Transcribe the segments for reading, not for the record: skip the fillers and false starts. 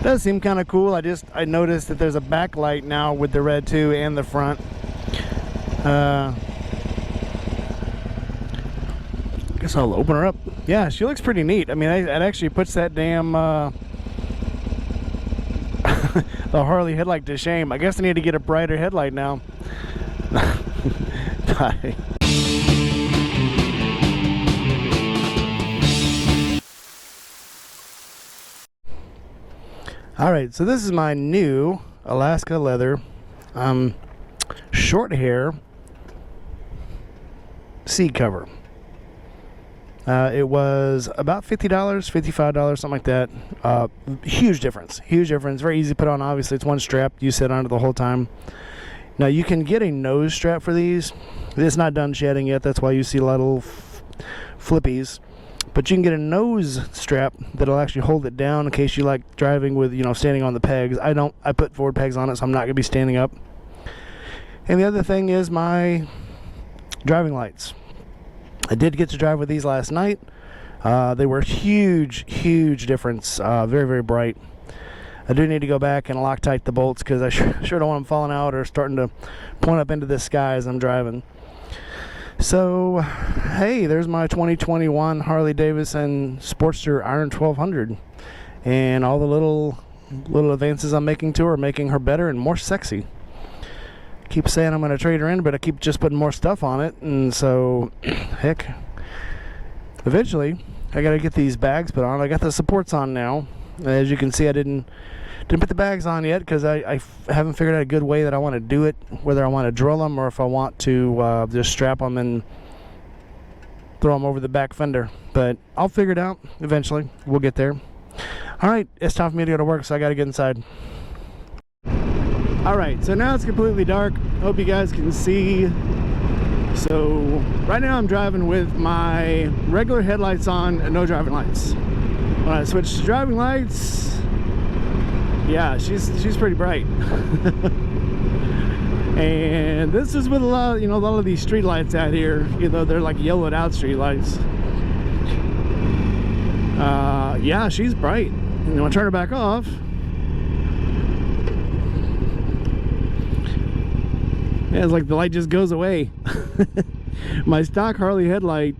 Does seem kind of cool. I noticed that there's a backlight now with the red too, and the front. Guess I'll open her up. Yeah, she looks pretty neat. I mean, it actually puts that damn the Harley headlight to shame. I guess I need to get a brighter headlight now. Bye. All right, so this is my new Alaska leather short hair seat cover. It was about $50, $55, something like that. Huge difference. Huge difference. Very easy to put on. Obviously, it's one strap. You sit on it the whole time. Now, you can get a nose strap for these. It's not done shedding yet. That's why you see a lot of little flippies. But you can get a nose strap that'll actually hold it down in case you like driving with, you know, standing on the pegs. I don't. I put forward pegs on it, so I'm not going to be standing up. And the other thing is my driving lights. I did get to drive with these last night. They were huge difference. Very, very bright. I do need to go back and Loctite the bolts because I sure don't want them falling out or starting to point up into the sky as I'm driving. So, hey, there's my 2021 Harley Davidson Sportster Iron 1200, and all the little advances I'm making to her, making her better and more sexy. Keep saying I'm going to trade her in, but I keep just putting more stuff on it, and so, heck, eventually I got to get these bags put on. I got the supports on now. As you can see, I didn't put the bags on yet because I haven't figured out a good way that I want to do it, whether I want to drill them or if I want to just strap them and throw them over the back fender. But I'll figure it out eventually. We'll get there. All right, it's time for me to go to work, so I got to get inside. All right, so now it's completely dark. Hope you guys can see. So right now I'm driving with my regular headlights on and no driving lights. When I switch to driving lights, yeah, she's pretty bright. And this is with a lot of these street lights out here, they're like yellowed out street lights. Yeah, she's bright. And when I turn her back off, yeah, it's like the light just goes away. My stock Harley headlight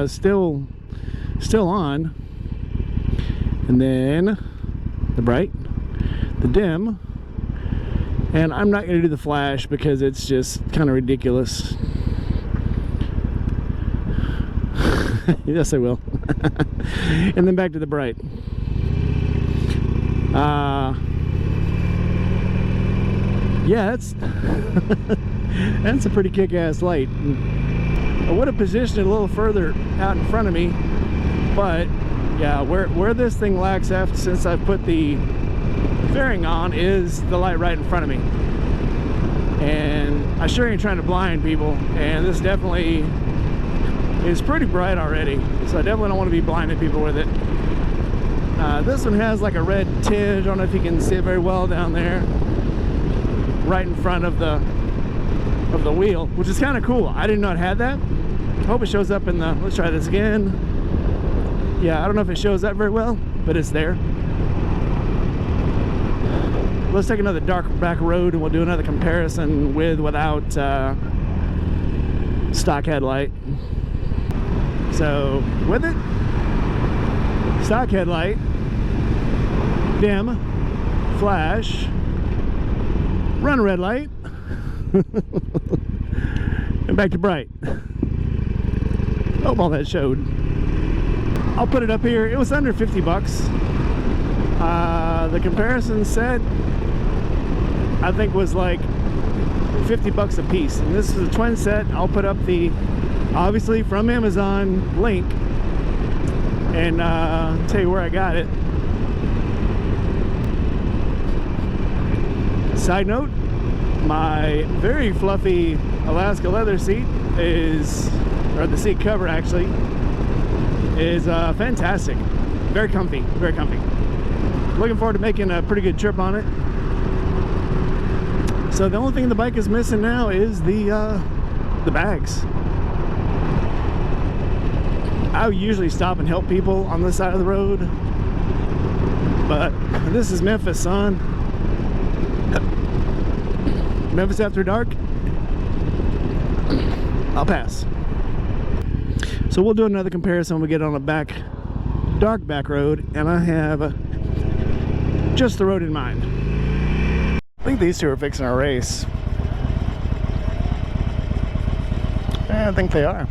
still on. And then the bright, the dim, and I'm not going to do the flash because it's just kind of ridiculous. Yes, I will. And then back to the bright. Yeah, that's a pretty kick-ass light. I would have positioned it a little further out in front of me, but yeah, where this thing lacks after since I put the fairing on is the light right in front of me. And I sure ain't trying to blind people, and this definitely is pretty bright already, so I definitely don't want to be blinding people with it. This one has like a red tinge. I don't know if you can see it very well down there, right in front of the wheel, which is kind of cool. I didn't know it had that. Hope it shows up in the, let's try this again. Yeah, I don't know if it shows up very well, but it's there. Let's take another dark back road and we'll do another comparison without stock headlight. So with it, stock headlight, dim, flash, run red light, and back to bright. Hope all that showed. I'll put it up here. It was under 50 bucks. The comparison set, I think, was like 50 bucks a piece. And this is a twin set. I'll put up the, obviously from Amazon, link, and tell you where I got it. Side note, my very fluffy Alaska leather seat is, or the seat cover actually, is fantastic. Very comfy, very comfy. Looking forward to making a pretty good trip on it. So the only thing the bike is missing now is the bags. I usually stop and help people on this side of the road, But this is Memphis, son. Memphis after dark. I'll pass. So we'll do another comparison when we get on a dark back road, and I have just the road in mind. I think these two are fixing a race. Yeah, I think they are.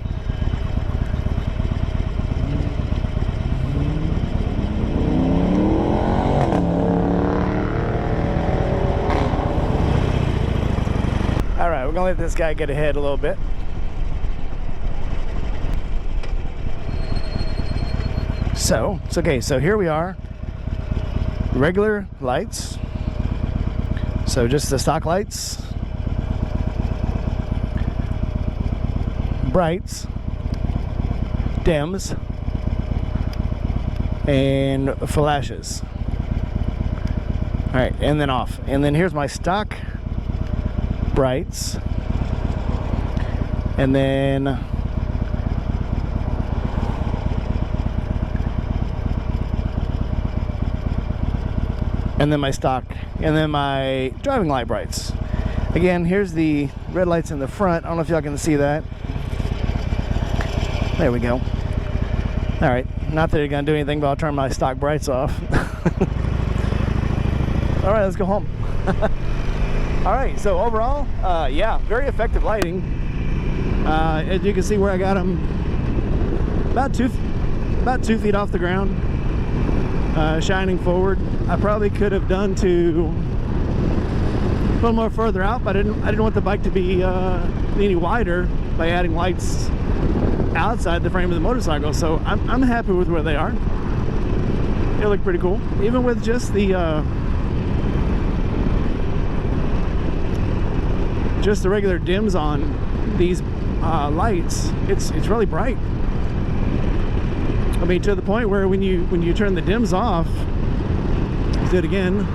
All right, we're gonna let this guy get ahead a little bit. So it's okay. So here we are. Regular lights. So just the stock lights. Brights. Dims. And flashes. All right, and then off. And then here's my stock brights. And then my stock, and then my driving light brights. Again, here's the red lights in the front. I don't know if y'all can see that. There we go. All right, not that you're gonna do anything, but I'll turn my stock brights off. All right, let's go home. All right, so overall, yeah, very effective lighting. As you can see where I got them about two feet off the ground, shining forward. I probably could have done to a little more further out, but I didn't want the bike to be any wider by adding lights outside the frame of the motorcycle. So I'm happy with where they are. They look pretty cool, even with just the regular dims on these lights. It's really bright. I mean, to the point where when you turn the dims off, do it again,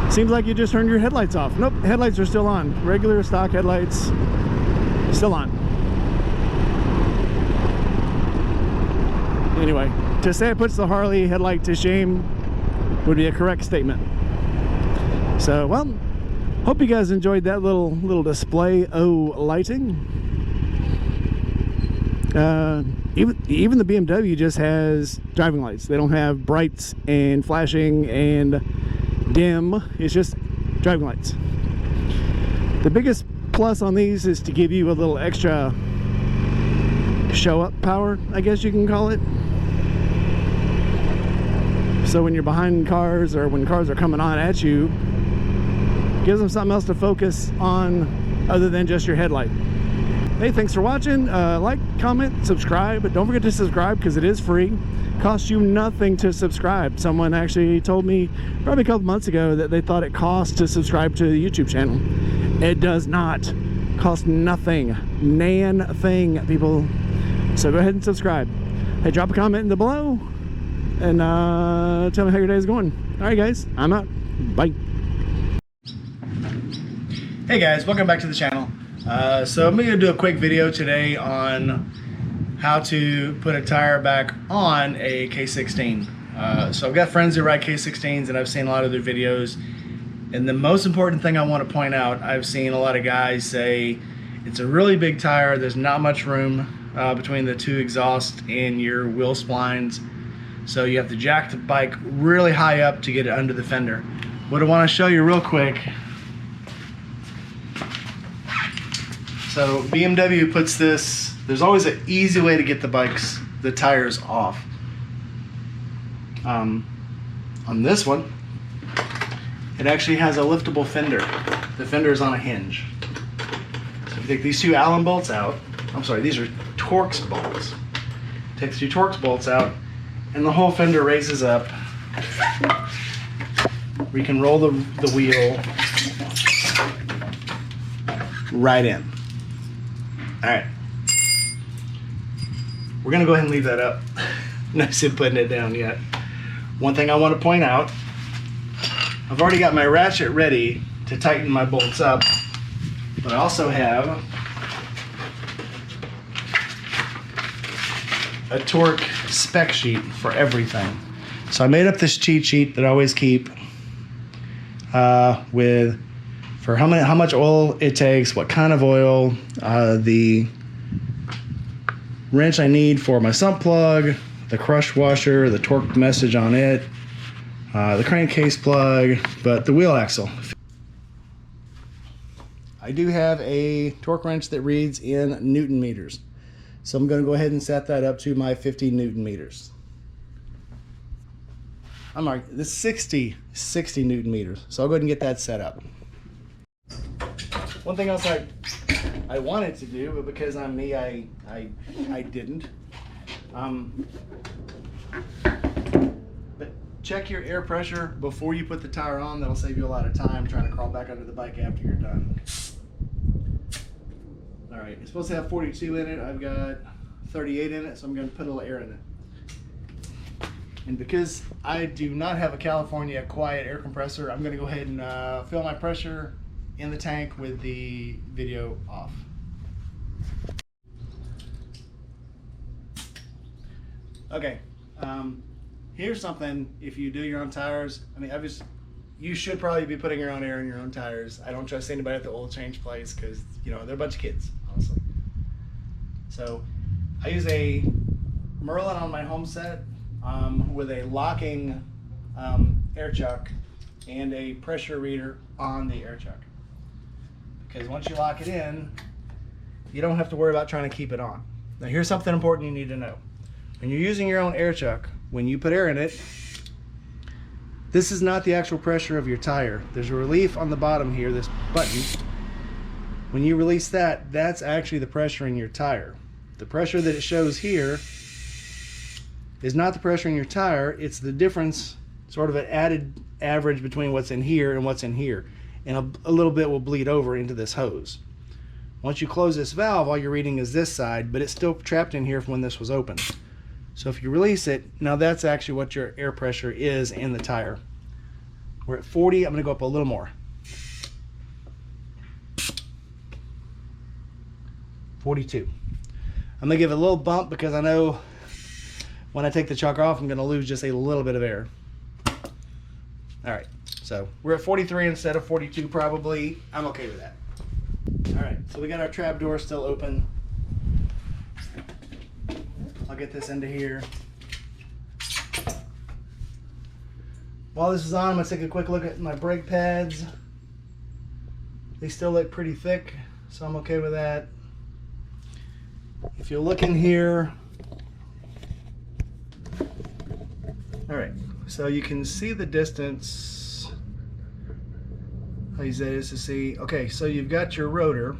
seems like you just turned your headlights off. Nope, headlights are still on. Regular stock headlights still on. Anyway, to say it puts the Harley headlight to shame would be a correct statement. So, well, hope you guys enjoyed that little display of lighting. Even the BMW just has driving lights. They don't have brights and flashing and dim. It's just driving lights. The biggest plus on these is to give you a little extra show up power, I guess you can call it. So when you're behind cars or when cars are coming on at you, gives them something else to focus on other than just your headlight. Hey, thanks for watching. Like, comment, subscribe, but don't forget to subscribe because it is free. Costs you nothing to subscribe. Someone actually told me probably a couple months ago that they thought it cost to subscribe to the YouTube channel. It does not cost nothing. Nan thing, people. So go ahead and subscribe. Hey, drop a comment in the below and tell me how your day is going. All right, guys, I'm out. Bye. Hey guys, welcome back to the channel. So I'm going to do a quick video today on how to put a tire back on a K16. So I've got friends who ride K16s and I've seen a lot of their videos. And the most important thing I want to point out, I've seen a lot of guys say it's a really big tire, there's not much room between the two exhausts and your wheel splines. So you have to jack the bike really high up to get it under the fender. What I want to show you real quick. So BMW puts this, there's always an easy way to get the tires off. On this one, it actually has a liftable fender. The fender is on a hinge. So if you take these two Allen bolts out, I'm sorry, these are Torx bolts. Take the two Torx bolts out, and the whole fender raises up. We can roll the wheel right in. All right, we're gonna go ahead and leave that up. Not putting it down yet. One thing I want to point out, I've already got my ratchet ready to tighten my bolts up, but I also have a torque spec sheet for everything. So I made up this cheat sheet that I always keep with for how much oil it takes, what kind of oil, the wrench I need for my sump plug, the crush washer, the torque message on it, the crankcase plug, but the wheel axle. I do have a torque wrench that reads in Newton meters. So I'm going to go ahead and set that up to my 50 Newton meters. I'm like, this 60 Newton meters. So I'll go ahead and get that set up. One thing else I wanted to do, but because I'm me, I didn't. But check your air pressure before you put the tire on. That'll save you a lot of time trying to crawl back under the bike after you're done. All right, it's supposed to have 42 in it. I've got 38 in it, so I'm going to put a little air in it. And because I do not have a California quiet air compressor, I'm going to go ahead and fill my pressure in the tank with the video off. Okay, here's something. If you do your own tires, I mean, you should probably be putting your own air in your own tires. I don't trust anybody at the oil change place because, you know, they're a bunch of kids, honestly. So I use a Merlin on my home set with a locking air chuck and a pressure reader on the air chuck. Because once you lock it in, you don't have to worry about trying to keep it on. Now here's something important you need to know. When you're using your own air chuck, when you put air in it, this is not the actual pressure of your tire. There's a relief on the bottom here, this button. When you release that, that's actually the pressure in your tire. The pressure that it shows here is not the pressure in your tire, it's the difference, sort of an added average between what's in here and what's in here. And a little bit will bleed over into this hose. Once you close this valve, all you're reading is this side, but it's still trapped in here from when this was open. So if you release it, now that's actually what your air pressure is in the tire. We're at 40, I'm gonna go up a little more. 42. I'm gonna give it a little bump because I know when I take the chuck off, I'm gonna lose just a little bit of air. All right, so we're at 43 instead of 42 probably. I'm okay with that. All right, so we got our trap door still open. I'll get this into here. While this is on, I'm gonna take a quick look at my brake pads. They still look pretty thick, so I'm okay with that. If you look in here, all right, so you can see the distance. How easy that is to see. Okay, so you've got your rotor,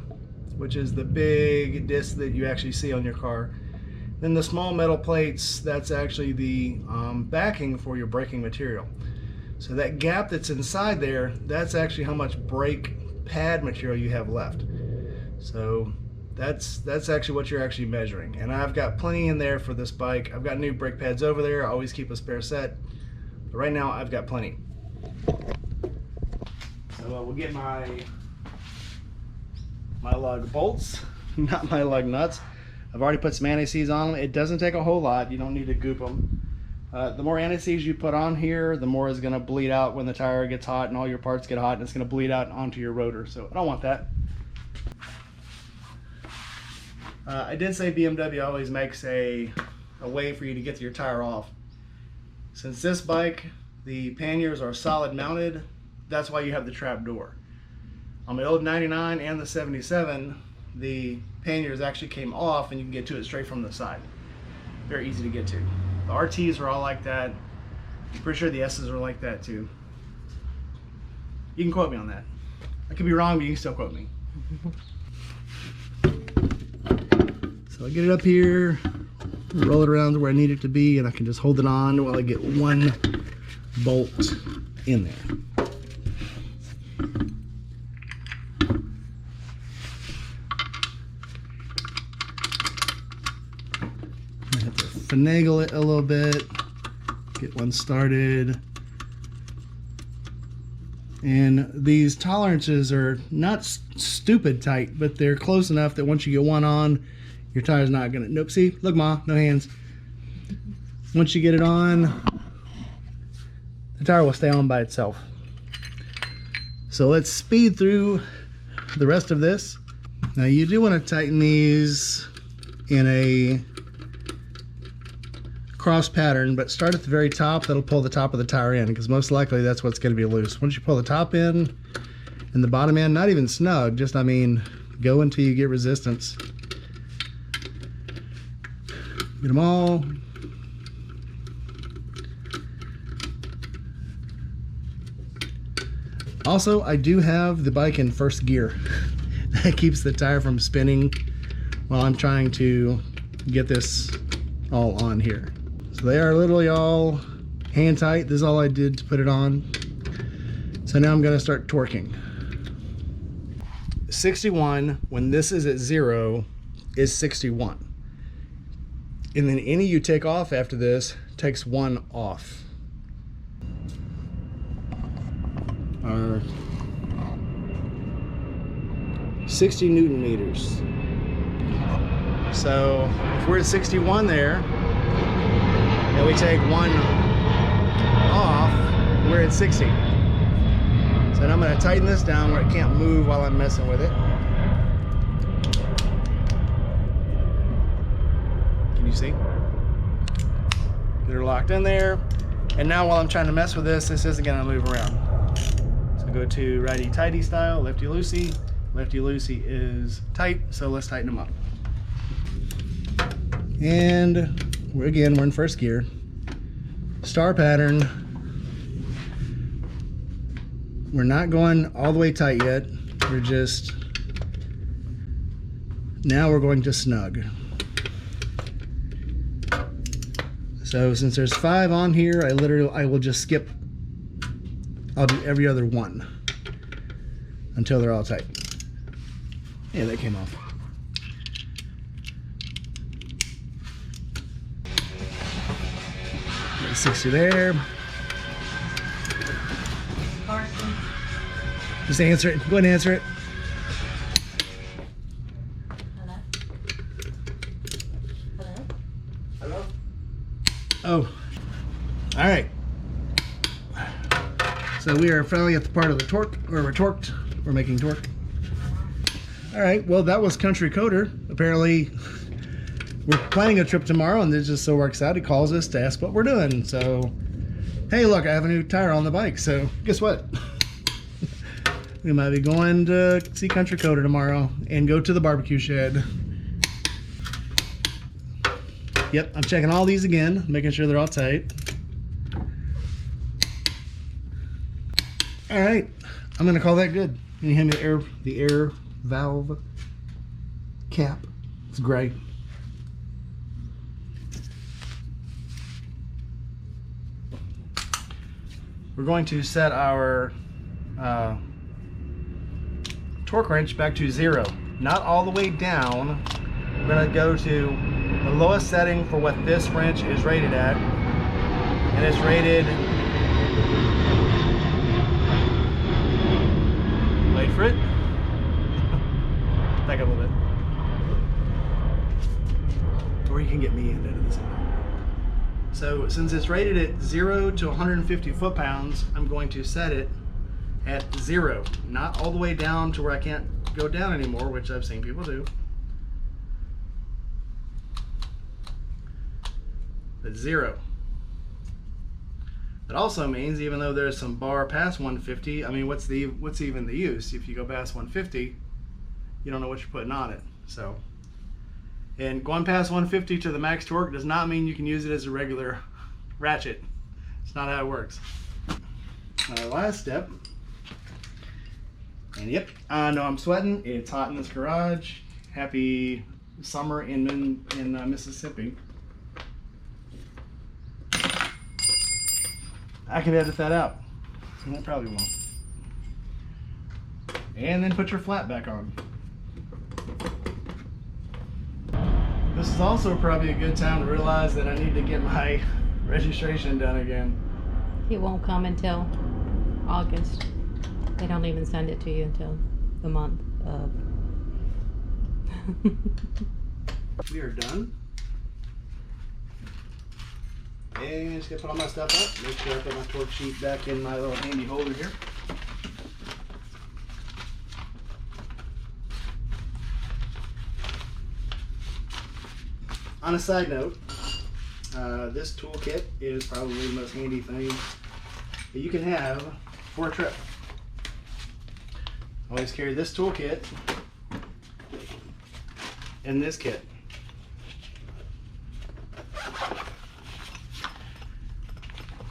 which is the big disc that you actually see on your car. Then the small metal plates, that's actually the backing for your braking material. So that gap that's inside there, that's actually how much brake pad material you have left. So that's actually what you're actually measuring. And I've got plenty in there for this bike. I've got new brake pads over there. I always keep a spare set. But right now I've got plenty. So we'll get my lug bolts, not my lug nuts. I've already put some anti-seize on them. It doesn't take a whole lot. You don't need to goop them. The more anti-seize you put on here, the more is going to bleed out when the tire gets hot and all your parts get hot, and it's going to bleed out onto your rotor. So I don't want that. I did say BMW always makes a way for you to get your tire off. Since this bike, the panniers are solid mounted, that's why you have the trap door. On my old 99 and the 77, the panniers actually came off and you can get to it straight from the side. Very easy to get to. The RTs are all like that. I'm pretty sure the S's are like that too. You can quote me on that. I could be wrong, but you can still quote me. So I get it up here, roll it around to where I need it to be, and I can just hold it on while I get one bolt in there. I have to finagle it a little bit, get one started. And these tolerances are not stupid tight, but they're close enough that once you get one on, your tire's not gonna, nope, see, look Ma, no hands. Once you get it on, the tire will stay on by itself. So let's speed through the rest of this. Now you do want to tighten these in a cross pattern, but start at the very top. That'll pull the top of the tire in, because most likely that's what's going to be loose. Once you pull the top in and the bottom in, not even snug, just, I mean, go until you get resistance. Get them all. Also, I do have the bike in first gear. That keeps the tire from spinning while I'm trying to get this all on here. So they are literally all hand tight. This is all I did to put it on. So now I'm going to start torquing. 61, when this is at 0, is 61. And then any you take off after this takes 1 off. Are 60 Newton meters. So if we're at 61 there, and we take 1 off, we're at 60. So now I'm going to tighten this down where it can't move while I'm messing with it. Can you see? Get her locked in there. And now while I'm trying to mess with this isn't going to move around. So go to righty-tighty style, lefty-loosey. Lefty-loosey is tight, so let's tighten them up. And we're in first gear. Star pattern. We're not going all the way tight yet. We're just, now we're going to snug. So since there's 5 on here, I will just skip. I'll do every other one until they're all tight. Yeah, that came off. Got 60 there. Carson. Just answer it. Go ahead and answer it. Hello? Hello? Hello? Oh. All right. So we are finally at the part of the torque where we're torqued. We're making torque. All right, well, that was Country Coder. Apparently, we're planning a trip tomorrow, and this just so works out. He calls us to ask what we're doing. So, hey, look, I have a new tire on the bike. So, guess what? We might be going to see Country Coder tomorrow and go to the barbecue shed. Yep, I'm checking all these again, making sure they're all tight. All right, I'm gonna call that good. Can you hand me the air valve cap? It's gray. We're going to set our torque wrench back to 0, not all the way down. We're going to go to the lowest setting for what this wrench is rated at, and it's rated, wait for it, back up a little bit, or you can get me in into this. So since it's rated at 0 to 150 foot-pounds, I'm going to set it at 0, not all the way down to where I can't go down anymore, which I've seen people do. But 0. That also means even though there's some bar past 150, I mean, what's even the use? If you go past 150, you don't know what you're putting on it. So, and going past 150 to the max torque does not mean you can use it as a regular ratchet. It's not how it works. Last step. And yep, I know I'm sweating. It's hot in this garage. Happy summer in Mississippi. I can edit that out. So that probably won't. And then put your flat back on. This is also probably a good time to realize that I need to get my registration done again. It won't come until August. They don't even send it to you until the month of. We are done. And just gonna put all my stuff up. Make sure I put my torque sheet back in my little handy holder here. On a side note, this toolkit is probably the most handy thing that you can have for a trip. Always carry this toolkit and this kit.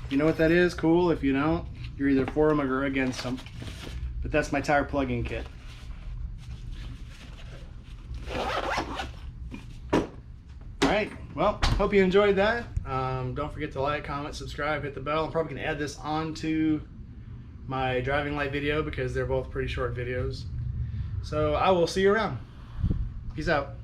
If you know what that is, cool. If you don't, you're either for them or against them. But that's my tire plug-in kit. Alright, well, hope you enjoyed that. Don't forget to like, comment, subscribe, hit the bell. I'm probably going to add this onto my driving light video because they're both pretty short videos. So I will see you around. Peace out.